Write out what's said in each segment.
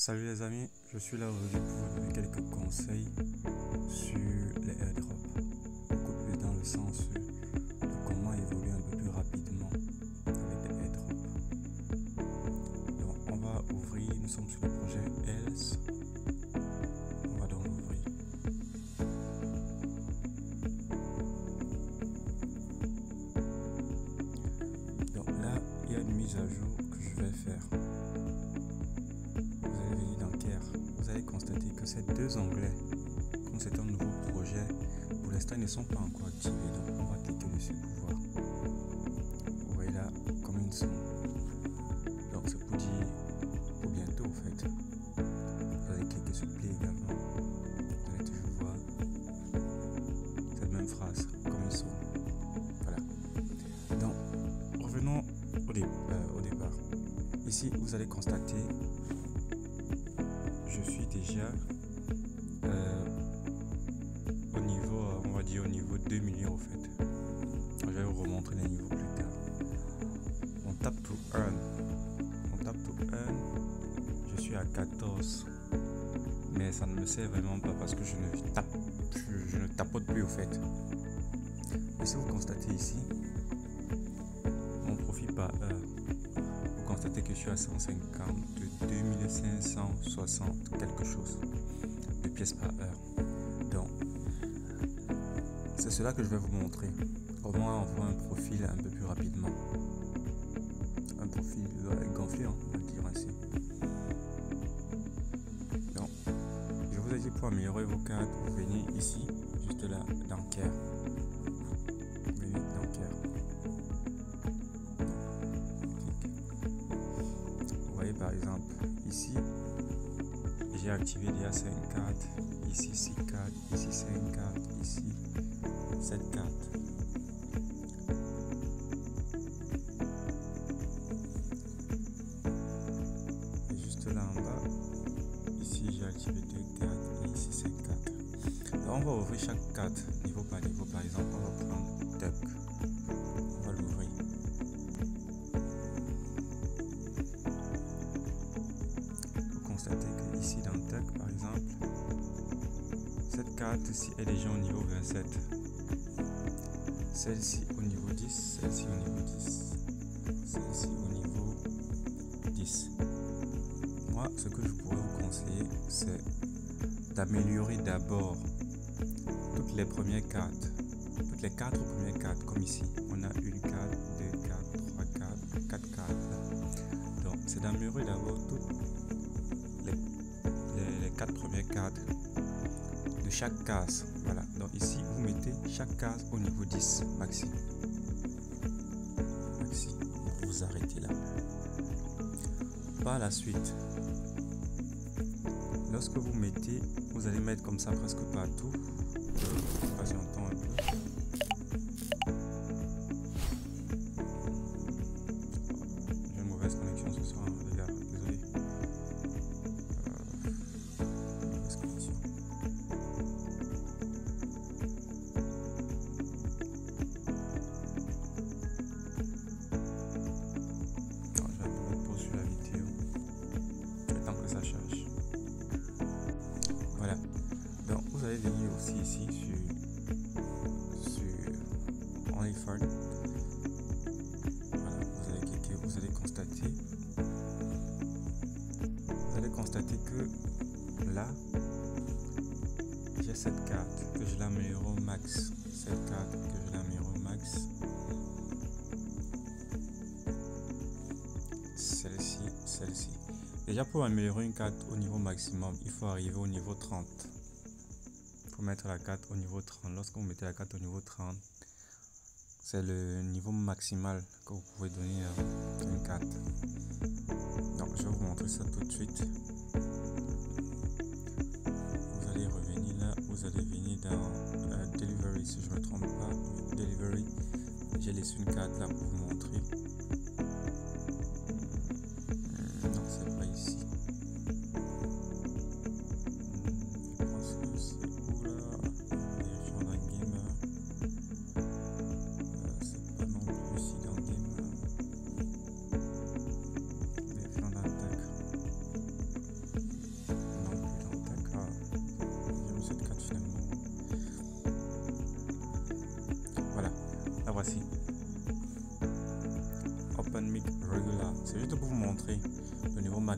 Salut les amis, je suis là aujourd'hui pour vous donner quelques conseils sur les airdrops, beaucoup plus dans le sens de comment évoluer un peu plus rapidement avec les airdrops. Donc on va ouvrir, nous sommes sur le projet Else, on va donc l'ouvrir. Donc là, il y a une mise à jour que je vais faire. Vous allez venir dans Care, vous allez constater que ces deux onglets, comme c'est un nouveau projet, pour l'instant ils ne sont pas encore activés, donc on va cliquer dessus pour voir. Vous voyez là comme ils sont. Donc c'est pour dire pour bientôt en fait. Vous allez cliquer sur Play également, vous allez toujours voir cette même phrase comme ils sont. Voilà. Donc revenons au départ. Ici vous allez constater je suis déjà au niveau, on va dire au niveau 2 millions en fait. Je vais vous remontrer les niveaux plus tard. On tape to earn. Je suis à 14. Mais ça ne me sert vraiment pas parce que je ne tapote plus au fait. Et si vous constatez ici, mon profit par heure, vous constatez que je suis à 152 560 quelque chose de pièces par heure. Donc c'est cela que je vais vous montrer, comment avoir un profil un peu plus rapidement, un profil gonflé, on va dire ainsi. Donc je vous ai dit, pour améliorer vos cartes, vous venez ici, juste là, dans Care. Vous venez dans Care. Vous voyez par exemple ici, j'ai activé déjà 5 cartes, ici 6 cartes, ici 5 cartes, ici 7 cartes. Et juste là en bas, ici j'ai activé 2 cartes et ici 5 cartes. Alors on va ouvrir chaque carte niveau par niveau. Par exemple, on va prendre Duck. On va l'ouvrir. Constatez que ici dans Duck par exemple, cette carte-ci est déjà au niveau 27, celle-ci au niveau 10, celle-ci au niveau 10, celle-ci au niveau 10. Moi, ce que je pourrais vous conseiller, c'est d'améliorer d'abord toutes les premières cartes, toutes les 4 premières cartes, comme ici. On a une carte, 2 cartes, 3 cartes, 4 cartes là. Donc, c'est d'améliorer d'abord toutes les 4 premières cartes de chaque case. Voilà, donc ici vous mettez chaque case au niveau 10 maxi. Vous arrêtez là. Par la suite, lorsque vous mettez, vous allez mettre comme ça presque partout. Patientons un peu. J'ai une mauvaise connexion ce soir, les gars, désolé. Mauvaise connexion. Non, je vais mettre pause sur la vidéo. Le temps que ça charge. Voilà. Donc vous allez venir aussi ici sur OnlyFans. Voilà, vous allez cliquer, vous allez constater que là j'ai cette carte que je l'améliore au max. Cette carte que je l'améliore au max. Celle-ci. Déjà pour améliorer une carte au niveau maximum, il faut arriver au niveau 30. Il faut mettre la carte au niveau 30. Lorsque vous mettez la carte au niveau 30, c'est le niveau maximal que vous pouvez donner à une carte. Donc je vais vous montrer ça tout de suite. Vous allez revenir là, vous allez venir dans Delivery, si je ne me trompe pas. Delivery, j'ai laissé une carte là pour vous montrer. Non, c'est pas ici. Je pense que c'est où là? Vérifions dans Game. C'est pas non plus ici dans Game. Vérifions dans Attack.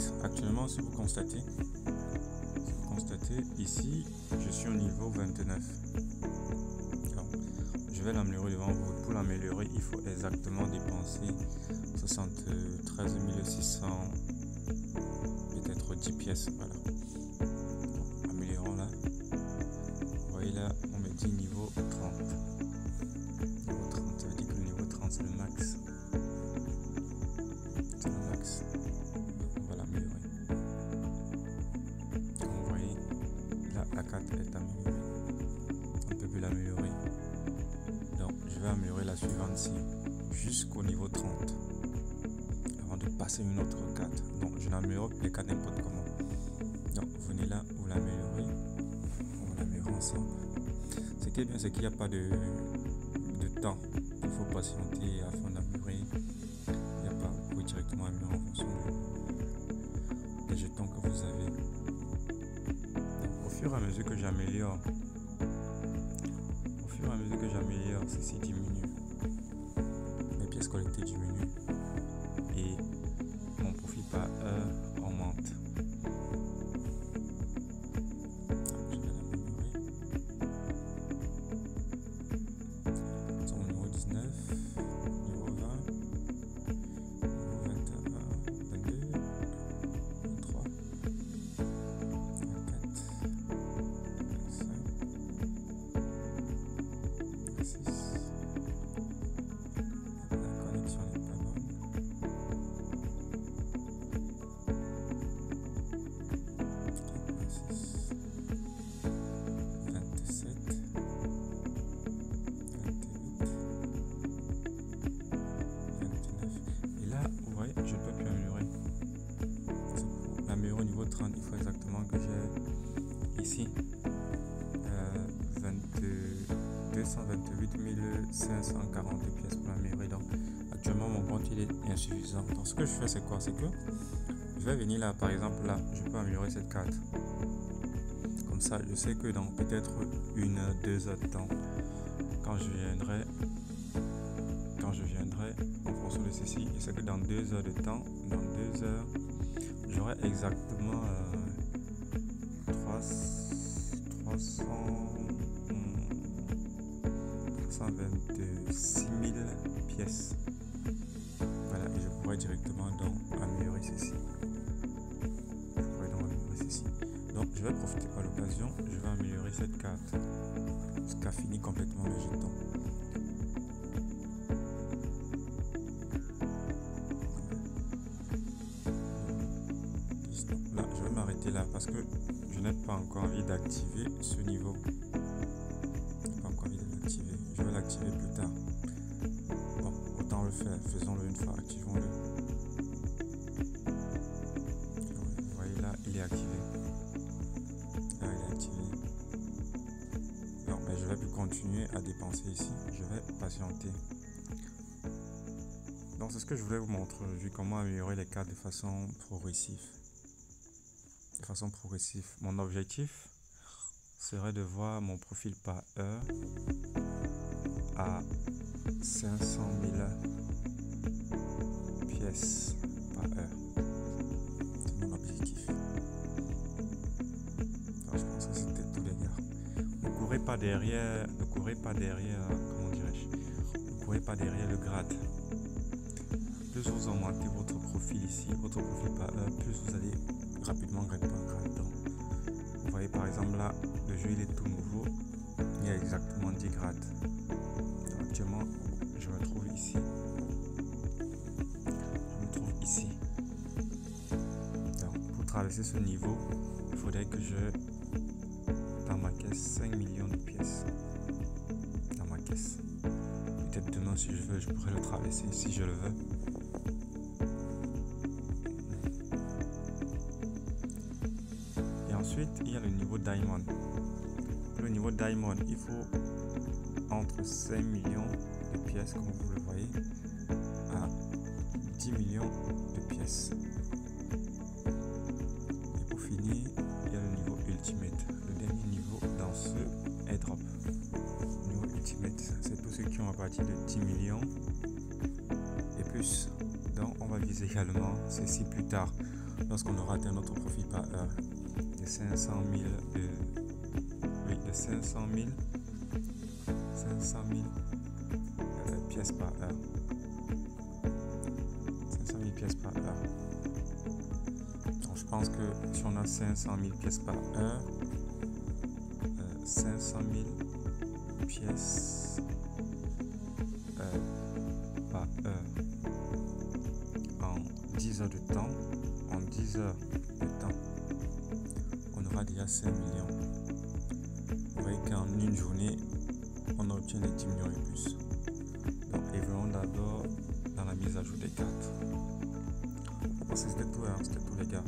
max. Actuellement, si vous constatez ici, je suis au niveau 29. Alors, je vais l'améliorer devant vous. Pour l'améliorer, il faut exactement dépenser 73 600, peut-être 10 pièces. Voilà. Améliorons là. Vous voyez là, on me dit niveau 30. Niveau 30, ça veut dire que le niveau 30 c'est le max. C'est le max. On va l'améliorer. Comme vous voyez, là la carte est améliorée. On ne peut plus l'améliorer. Donc je vais améliorer la suivante-ci jusqu'au niveau 30. Avant de passer une autre carte. Donc je n'améliore plus les cartes n'importe comment. Donc vous venez là, vous l'améliorez. On va l'améliorer ensemble. Ce qui est bien, c'est qu'il n'y a pas de temps. Il faut patienter afin d'améliorer. Il n'y a pas, vous pouvez directement améliorer en fonction des jetons que vous avez. Donc, au fur et à mesure que j'améliore, ceci diminue. Mes pièces collectées diminuent. Et mon profit par heure augmente. Je vais l'améliorer. Nous sommes au niveau 19, niveau 20, niveau 21, 22, 23, 24, 25, 26. La connexion n'est pas bonne. 27, 28, 29. Et là, vous voyez, je ne peux plus améliorer. Pour l'améliorer au niveau 30, il faut exactement que j'ai ici 228 540 pièces pour l'améliorer. Donc, actuellement, mon compte il est insuffisant. Donc, ce que je fais, c'est quoi? C'est que je vais venir là, par exemple, là, je peux améliorer cette carte. Comme ça, je sais que dans peut-être 1 heure, 2 heures de temps, quand je viendrai en fonction de ceci, je sais que dans 2 heures de temps, dans 2 heures, j'aurai exactement 326 000 pièces. Voilà, et je pourrais directement donc améliorer ceci. Donc je vais profiter par l'occasion, je vais améliorer cette carte jusqu'à finir complètement mes jetons. Là, je vais m'arrêter là parce que je n'ai pas encore envie d'activer ce niveau. Je n'ai pas encore envie de l'activer. Je vais l'activer plus tard. Bon, autant le faire. Faisons-le une fois. Activons-le. Vous voyez là, il est activé. Là, il est activé. Non, mais je vais plus continuer à dépenser ici. Je vais patienter. Donc, c'est ce que je voulais vous montrer aujourd'hui. Comment améliorer les cartes de façon progressive. Mon objectif serait de voir mon profil par heure à 500 000 pièces par heure. C'est mon objectif. Alors, je pense que c'était tout, les gars. Ne courez pas derrière, comment dirais-je, ne courez pas derrière le grade. Plus vous augmentez votre profil ici, votre profil par heure, plus vous allez rapidement grimper en grade. Donc, vous voyez par exemple là, le jeu il est tout nouveau, il y a exactement 10 grades. Donc, actuellement, je me trouve ici. Donc, pour traverser ce niveau, il faudrait que je dans ma caisse 5 millions de pièces. Dans ma caisse. Peut-être demain, si je veux, je pourrais le traverser si je le veux. Ensuite, il y a le niveau Diamond. Pour le niveau Diamond, il faut entre 5 millions de pièces, comme vous le voyez, à 10 millions de pièces. Et pour finir, il y a le niveau Ultimate. Le dernier niveau dans ce airdrop. Le niveau Ultimate, c'est tous ceux qui ont à partir de 10 millions et plus. Donc, on va viser également ceci plus tard. lorsqu'on aura atteint notre profit par heure de 500 000 pièces par heure. 500 000 pièces par heure. Donc je pense que si on a 500 000 pièces par heure, 500 000 pièces par heure en 10 heures de temps, on aura déjà 5 millions. Vous voyez qu'en une journée, on obtient les 10 millions et plus. Donc, évoluons d'abord dans la mise à jour des cartes. C'était tout les gars.